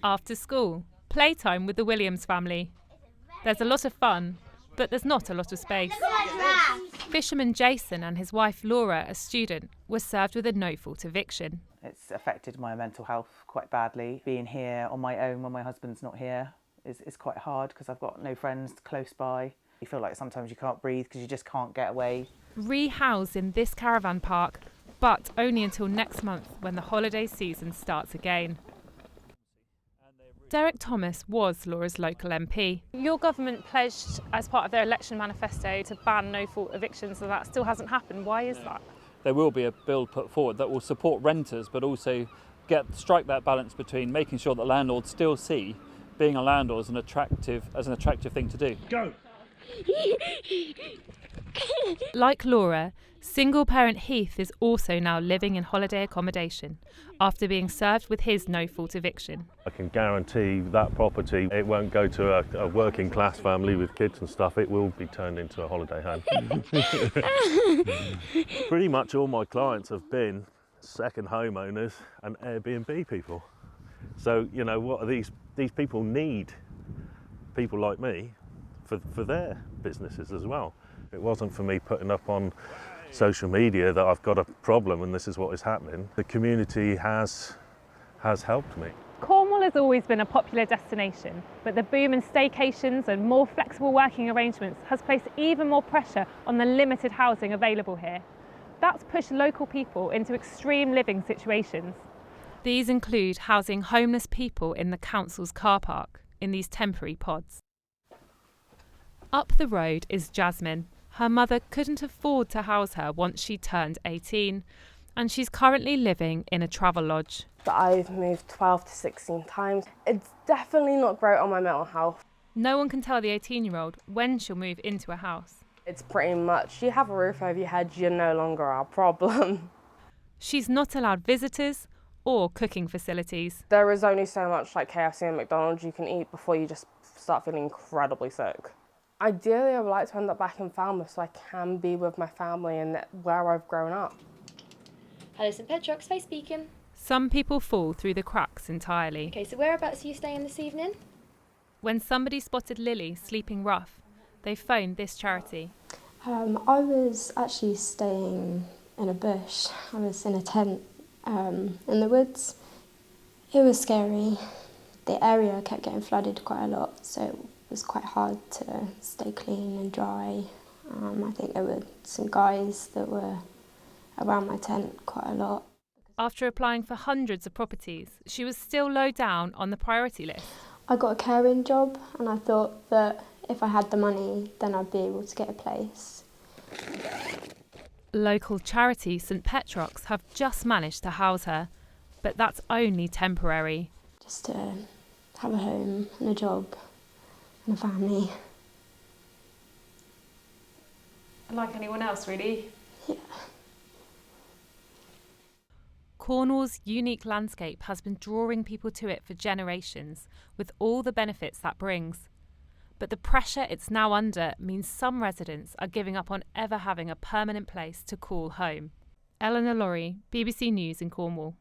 After school, playtime with the Williams family. There's a lot of fun, but there's not a lot of space. Fisherman Jason and his wife Laura, a student, were served with a no-fault eviction. It's affected my mental health quite badly. Being here on my own when my husband's not here is quite hard because I've got no friends close by. You feel like sometimes you can't breathe because you just can't get away. Rehoused in this caravan park, but only until next month when the holiday season starts again. Derek Thomas was Laura's local MP. Your government pledged as part of their election manifesto to ban no-fault evictions, and that still hasn't happened. Why is that? There will be a bill put forward that will support renters but also strike that balance between making sure that landlords still see being a landlord as an attractive thing to do. Go! Like Laura, single parent Heath is also now living in holiday accommodation after being served with his no-fault eviction. I can guarantee that property, it won't go to a working class family with kids and stuff, it will be turned into a holiday home. Pretty much all my clients have been second homeowners and Airbnb people. So, you know, what are these people need people like me for their businesses as well. It wasn't for me putting up on social media that I've got a problem and this is what is happening. The community has helped me. Cornwall has always been a popular destination, but the boom in staycations and more flexible working arrangements has placed even more pressure on the limited housing available here. That's pushed local people into extreme living situations. These include housing homeless people in the council's car park in these temporary pods. Up the road is Jasmine. Her mother couldn't afford to house her once she turned 18, and she's currently living in a travel lodge. I've moved 12 to 16 times. It's definitely not great on my mental health. No one can tell the 18-year-old when she'll move into a house. It's pretty much, you have a roof over your head, you're no longer our problem. She's not allowed visitors or cooking facilities. There is only so much like KFC and McDonald's you can eat before you just start feeling incredibly sick. Ideally, I would like to end up back in Falmouth so I can be with my family and where I've grown up. Hello, St Petrox, Faye speaking. Some people fall through the cracks entirely. Okay, so whereabouts are you staying this evening? When somebody spotted Lily sleeping rough, they phoned this charity. I was actually staying in a bush. I was in a tent in the woods. It was scary. The area kept getting flooded quite a lot, so it was quite hard to stay clean and dry. I think there were some guys that were around my tent quite a lot. After applying for hundreds of properties, she was still low down on the priority list. I got a caring job and I thought that if I had the money, then I'd be able to get a place. Local charity St Petrox have just managed to house her, but that's only temporary. Just to have a home and a job and a family. Like anyone else, really? Yeah. Cornwall's unique landscape has been drawing people to it for generations, with all the benefits that brings. But the pressure it's now under means some residents are giving up on ever having a permanent place to call home. Eleanor Lawrie, BBC News in Cornwall.